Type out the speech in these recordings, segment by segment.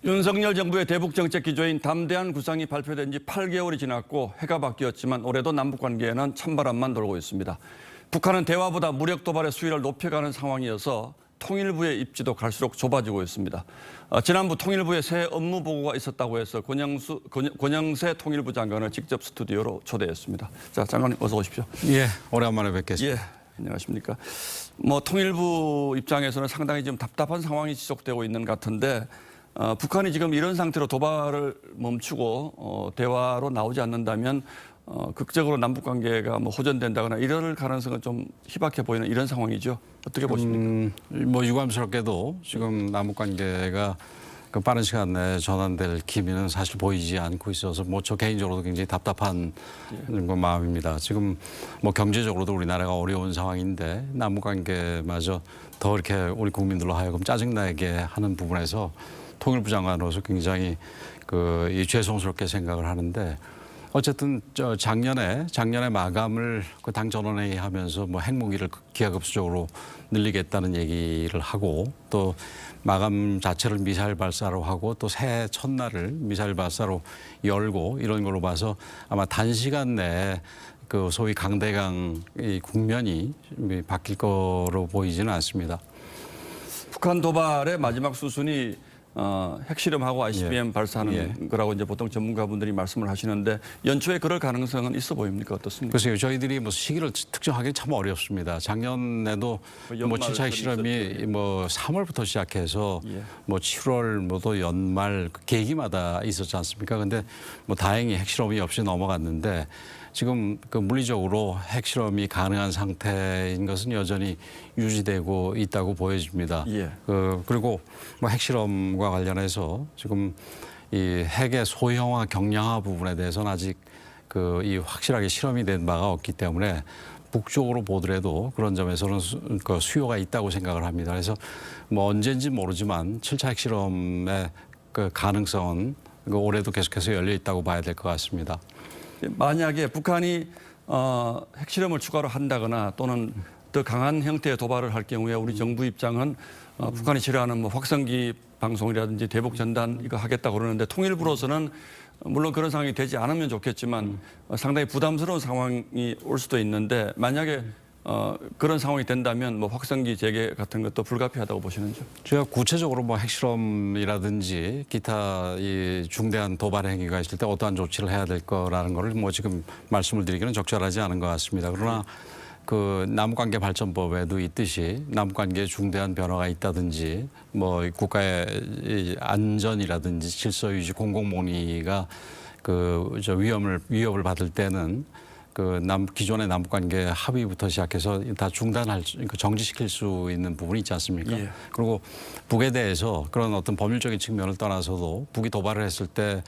윤석열 정부의 대북 정책 기조인 담대한 구상이 발표된 지 8개월이 지났고 해가 바뀌었지만 올해도 남북 관계에는 찬바람만 돌고 있습니다. 북한은 대화보다 무력 도발의 수위를 높여가는 상황이어서 통일부의 입지도 갈수록 좁아지고 있습니다. 지난부 통일부의 새 업무 보고가 있었다고 해서 권영세 통일부 장관을 직접 스튜디오로 초대했습니다. 자, 장관님 어서 오십시오. 예, 오랜만에 뵙겠습니다. 예, 안녕하십니까. 통일부 입장에서는 상당히 지금 답답한 상황이 지속되고 있는 것 같은데 북한이 지금 이런 상태로 도발을 멈추고 대화로 나오지 않는다면 극적으로 남북 관계가 호전된다거나 이럴 가능성은 좀 희박해 보이는 이런 상황이죠. 어떻게 보십니까? 유감스럽게도 지금 남북 관계가 그 빠른 시간 내에 전환될 기미는 사실 보이지 않고 있어서 저 개인적으로도 굉장히 답답한 마음입니다. 지금 경제적으로도 우리나라가 어려운 상황인데 남북 관계마저 더 이렇게 우리 국민들로 하여금 짜증나게 하는 부분에서 통일부 장관으로서 굉장히 이 죄송스럽게 생각을 하는데 어쨌든 작년에 마감을 그 당 전원회의 하면서 핵무기를 기하급수적으로 늘리겠다는 얘기를 하고 또 마감 자체를 미사일 발사로 하고 또 새해 첫날을 미사일 발사로 열고 이런 걸로 봐서 아마 단시간 내에 그 소위 강대강 이 국면이 바뀔 거로 보이지는 않습니다. 북한 도발의 마지막 수순이 핵실험하고 ICBM 발사하는 거라고 이제 보통 전문가분들이 말씀을 하시는데 연초에 그럴 가능성은 있어 보입니까? 어떻습니까? 글쎄요, 저희들이 시기를 특정하기 참 어렵습니다. 작년에도 7차 핵실험이 3월부터 시작해서 7월 또 연말 계기마다 있었지 않습니까? 근데 다행히 핵실험이 없이 넘어갔는데 지금 물리적으로 핵실험이 가능한 상태인 것은 여전히 유지되고 있다고 보여집니다. 예. 그리고 핵실험과 관련해서 지금 이 핵의 소형화, 경량화 부분에 대해서는 아직 이 확실하게 실험이 된 바가 없기 때문에 북쪽으로 보더라도 그런 점에서는 수요가 있다고 생각을 합니다. 그래서 언제인지 모르지만 7차 핵실험의 가능성은 올해도 계속해서 열려 있다고 봐야 될 것 같습니다. 만약에 북한이 핵실험을 추가로 한다거나 또는 더 강한 형태의 도발을 할 경우에 우리 정부 입장은 북한이 싫어하는 확성기 방송이라든지 대북 전단 이거 하겠다고 그러는데 통일부로서는 물론 그런 상황이 되지 않으면 좋겠지만 상당히 부담스러운 상황이 올 수도 있는데 만약에 그런 상황이 된다면 확성기 재개 같은 것도 불가피하다고 보시는지요? 제가 구체적으로 핵실험이라든지 기타 이 중대한 도발 행위가 있을 때 어떠한 조치를 해야 될 거라는 거를 지금 말씀을 드리기는 적절하지 않은 것 같습니다. 그러나 남북관계 발전법에도 있듯이 남북관계에 중대한 변화가 있다든지 국가의 안전이라든지 질서 유지, 공공모니가 위협을 받을 때는 기존의 남북관계 합의부터 시작해서 다 정지시킬 수 있는 부분이 있지 않습니까? 예. 그리고 북에 대해서 그런 어떤 법률적인 측면을 떠나서도 북이 도발을 했을 때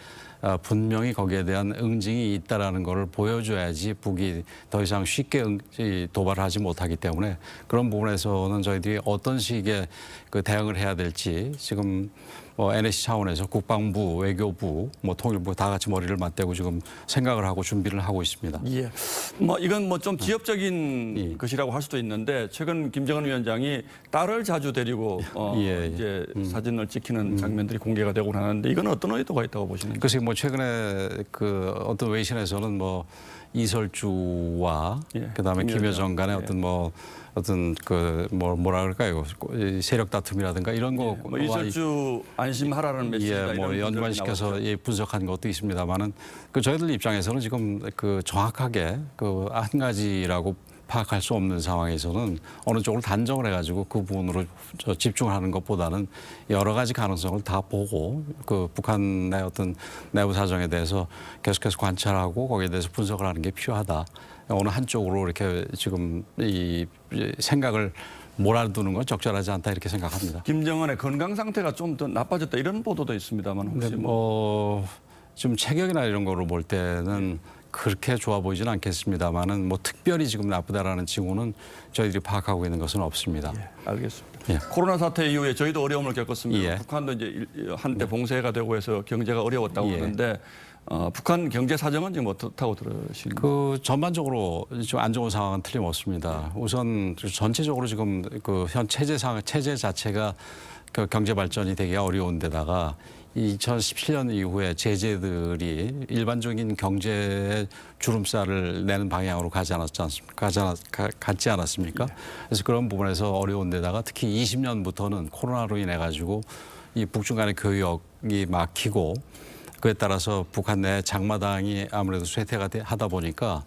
분명히 거기에 대한 응징이 있다라는 것을 보여줘야지 북이 더 이상 쉽게 도발을 하지 못하기 때문에 그런 부분에서는 저희들이 어떤 식의 대응을 해야 될지 지금 NSC 차원에서 국방부, 외교부, 통일부 다 같이 머리를 맞대고 지금 생각을 하고 준비를 하고 있습니다. 예. 이건 좀 지엽적인 것이라고 할 수도 있는데 최근 김정은 위원장이 딸을 자주 데리고 이제 사진을 찍히는 장면들이 공개가 되고 하는데 이건 어떤 의도가 있다고 보시는지? 글쎄 최근에 어떤 외신에서는 이설주와 그다음에 김여정 간의 뭐라 그럴까요? 세력 다툼이라든가 이런 거 이설주 안심하라는 메시지다 이런 연관시켜서 분석한 것도 있습니다만은 저희들 입장에서는 지금 정확하게 한 가지라고 파악할 수 없는 상황에서는 어느 쪽을 단정을 해가지고 그 부분으로 집중하는 것보다는 여러 가지 가능성을 다 보고 북한의 어떤 내부 사정에 대해서 계속해서 관찰하고 거기에 대해서 분석을 하는 게 필요하다. 어느 한쪽으로 이렇게 지금 이 생각을 몰아두는 건 적절하지 않다 이렇게 생각합니다. 김정은의 건강 상태가 좀 더 나빠졌다 이런 보도도 있습니다만 혹시 지금 체격이나 이런 거로 볼 때는 그렇게 좋아 보이지는 않겠습니다만은 특별히 지금 나쁘다라는 징후는 저희들이 파악하고 있는 것은 없습니다. 예, 알겠습니다. 코로나 사태 이후에 저희도 어려움을 겪었습니다. 북한도 이제 한때 봉쇄가 되고 해서 경제가 어려웠다고 하는데 북한 경제 사정은 지금 어떻다고 들으시는가요? 전반적으로 좀 안 좋은 상황은 틀림없습니다. 우선 전체적으로 지금 현 체제 자체가 경제 발전이 되게 어려운 데다가 2017년 이후에 제재들이 일반적인 경제의 주름살을 내는 방향으로 가지 않았습니까? 그래서 그런 부분에서 어려운 데다가 특히 20년부터는 코로나로 인해 가지고 이 북중 간의 교역이 막히고 그에 따라서 북한 내 장마당이 아무래도 쇠퇴하다 보니까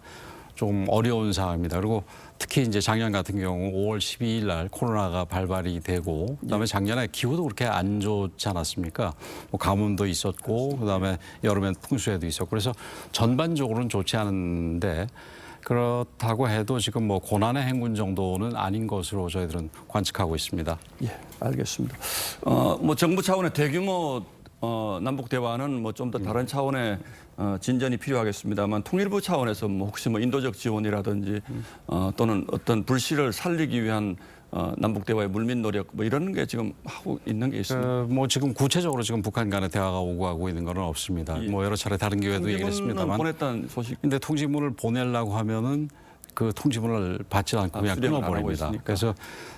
좀 어려운 상황입니다. 그리고 특히 이제 작년 같은 경우 5월 12일 날 코로나가 발발이 되고 그다음에 작년에 기후도 그렇게 안 좋지 않았습니까? 뭐 가뭄도 있었고 그다음에 여름엔 풍수해도 있었고 그래서 전반적으로는 좋지 않은데 그렇다고 해도 지금 뭐 고난의 행군 정도는 아닌 것으로 저희들은 관측하고 있습니다. 예, 알겠습니다. 뭐 정부 차원의 대규모 남북 대화는 뭐 좀 더 다른 차원의 진전이 필요하겠습니다만 통일부 차원에서 뭐 혹시 뭐 인도적 지원이라든지 또는 어떤 불씨를 살리기 위한 남북 대화의 물밑 노력 뭐 이런 게 지금 하고 있는 게 있습니다. 뭐 지금 구체적으로 지금 북한 간의 대화가 오고 가고 있는 건 없습니다. 예. 뭐 여러 차례 다른 기회도 얘기했습니다만. 보냈다는 소식. 근데 통지문을 보내려고 하면은 그 통지문을 받지 않고 그냥 수령을 안 하고 끊어버립니다. 있으니까. 그래서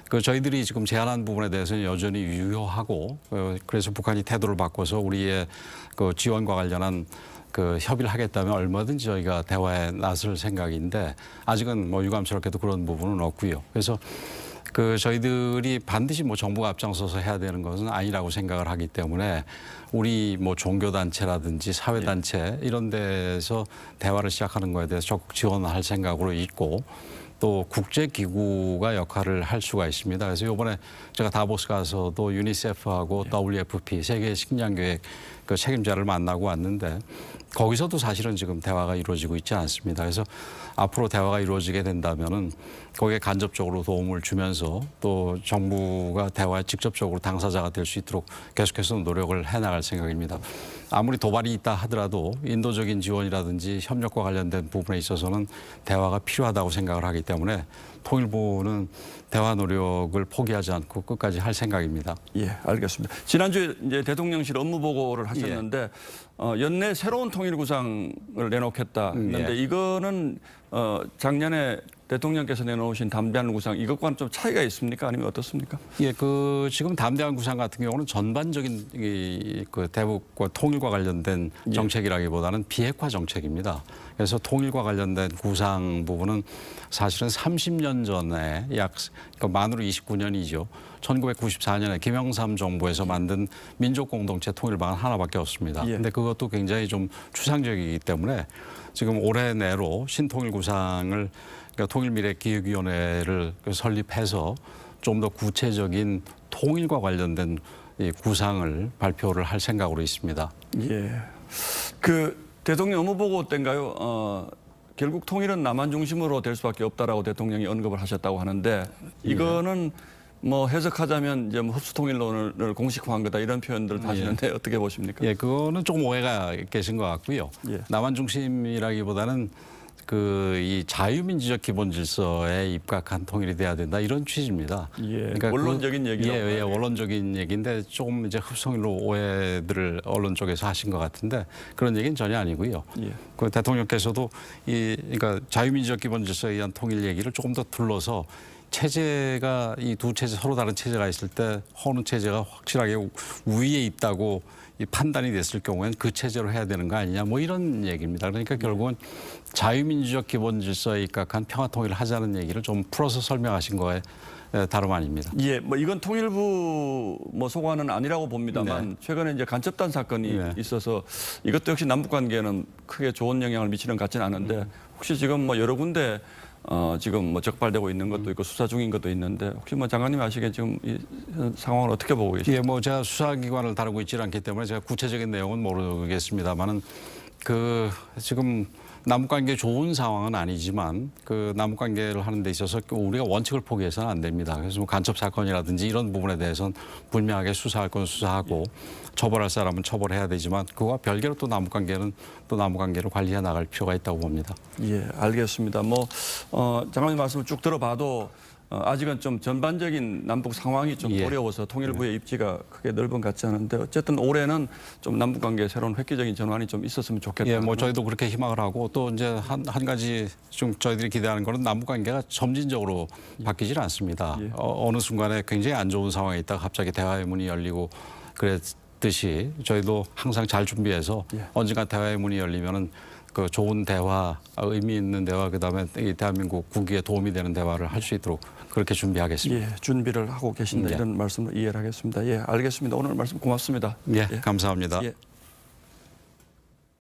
그 저희들이 지금 제안한 부분에 대해서는 여전히 유효하고 그래서 북한이 태도를 바꿔서 우리의 그 지원과 관련한 그 협의를 하겠다면 얼마든지 저희가 대화에 나설 생각인데 아직은 뭐 유감스럽게도 그런 부분은 없고요. 그래서 그 저희들이 반드시 뭐 정부가 앞장서서 해야 되는 것은 아니라고 생각을 하기 때문에 우리 뭐 종교단체라든지 사회단체 이런 데서 대화를 시작하는 거에 대해서 적극 지원할 생각으로 있고 또 국제기구가 역할을 할 수가 있습니다. 그래서 이번에 제가 다보스 가서도 유니세프하고 WFP 세계 식량계획 그 책임자를 만나고 왔는데 거기서도 사실은 지금 대화가 이루어지고 있지 않습니다. 그래서 앞으로 대화가 이루어지게 된다면은 거기에 간접적으로 도움을 주면서 또 정부가 대화에 직접적으로 당사자가 될 수 있도록 계속해서 노력을 해나갈 생각입니다. 아무리 도발이 있다 하더라도 인도적인 지원이라든지 협력과 관련된 부분에 있어서는 대화가 필요하다고 생각을 하기 때문에 통일부는 대화 노력을 포기하지 않고 끝까지 할 생각입니다. 예, 알겠습니다. 지난주에 이제 대통령실 업무 보고를 하셨는데 연내 새로운 통일구상을 내놓겠다 했는데 이거는 작년에 대통령께서 내놓으신 담대한 구상 이것과는 좀 차이가 있습니까? 아니면 어떻습니까? 예, 그 지금 담대한 구상 같은 경우는 전반적인 그 대북과 통일과 관련된 정책이라기보다는 비핵화 정책입니다. 그래서 통일과 관련된 구상 부분은 사실은 30년 전에 그러니까 만으로 29년이죠. 1994년에 김영삼 정부에서 만든 민족공동체 통일방안 하나밖에 없습니다. 그런데 그것도 굉장히 좀 추상적이기 때문에 지금 올해 내로 신통일구상을 그러니까 통일미래기획위원회를 설립해서 좀 더 구체적인 통일과 관련된 이 구상을 발표를 할 생각으로 있습니다. 예. 그 대통령 업무보고 때인가요? 결국 통일은 남한 중심으로 될 수밖에 없다라고 대통령이 언급을 하셨다고 하는데 이거는 뭐 해석하자면 이제 뭐 흡수통일론을 공식화한 거다 이런 표현들을 하시는데 어떻게 보십니까? 예, 그거는 조금 오해가 계신 것 같고요. 남한 중심이라기보다는 그 이 자유민주적 기본 질서에 입각한 통일이 돼야 된다 이런 취지입니다. 그러니까 원론적인 얘기죠. 예, 원론적인 얘기인데 조금 이제 흡성일로 오해들을 언론 쪽에서 하신 것 같은데 그런 얘기는 전혀 아니고요. 그 대통령께서도 그러니까 자유민주적 기본 질서에 의한 통일 얘기를 조금 더 둘러서 체제가 이 두 체제 서로 다른 체제가 있을 때 어느 체제가 확실하게 우위에 있다고 이 판단이 됐을 경우에는 그 체제로 해야 되는 거 아니냐 뭐 이런 얘기입니다. 그러니까 결국은 자유민주적 기본 질서에 입각한 평화통일을 하자는 얘기를 좀 풀어서 설명하신 거에 다름 아닙니다. 예, 뭐 이건 통일부 뭐 소관은 아니라고 봅니다만 최근에 이제 간첩단 사건이 있어서 이것도 역시 남북 관계에는 크게 좋은 영향을 미치는 것 같지는 않은데 혹시 지금 뭐 여러 군데 지금 뭐 적발되고 있는 것도 있고 수사 중인 것도 있는데 혹시 뭐 장관님 아시기에 지금 이 상황을 어떻게 보고 계십니까? 예, 뭐 제가 수사기관을 다루고 있지 않기 때문에 제가 구체적인 내용은 모르겠습니다만은 그 지금 남북관계 좋은 상황은 아니지만 그 남북관계를 하는 데 있어서 우리가 원칙을 포기해서는 안 됩니다. 그래서 뭐 간첩 사건이라든지 이런 부분에 대해서는 분명하게 수사할 건 수사하고 처벌할 사람은 처벌해야 되지만 그와 별개로 또 남북관계는 또 남북관계를 관리해 나갈 필요가 있다고 봅니다. 예, 알겠습니다. 뭐 장관님 말씀을 쭉 들어봐도 아직은 좀 전반적인 남북 상황이 좀 어려워서 통일부의 입지가 크게 넓은 것 같지 않은데 어쨌든 올해는 좀 남북 관계에 새로운 획기적인 전환이 좀 있었으면 좋겠다. 예, 뭐 저희도 그렇게 희망을 하고 또 이제 한 가지 좀 저희들이 기대하는 거는 남북 관계가 점진적으로 바뀌질 않습니다. 어느 순간에 굉장히 안 좋은 상황에 있다가 갑자기 대화의 문이 열리고 듯이 저희도 항상 잘 준비해서 예. 언젠가 대화의 문이 열리면은 그 좋은 대화, 의미 있는 대화, 그다음에 이 대한민국 국익에 도움이 되는 대화를 할 수 있도록 그렇게 준비하겠습니다. 예, 준비를 하고 계신다 네. 이런 말씀을 이해를 하겠습니다. 예, 알겠습니다. 오늘 말씀 고맙습니다. 예, 감사합니다. 예.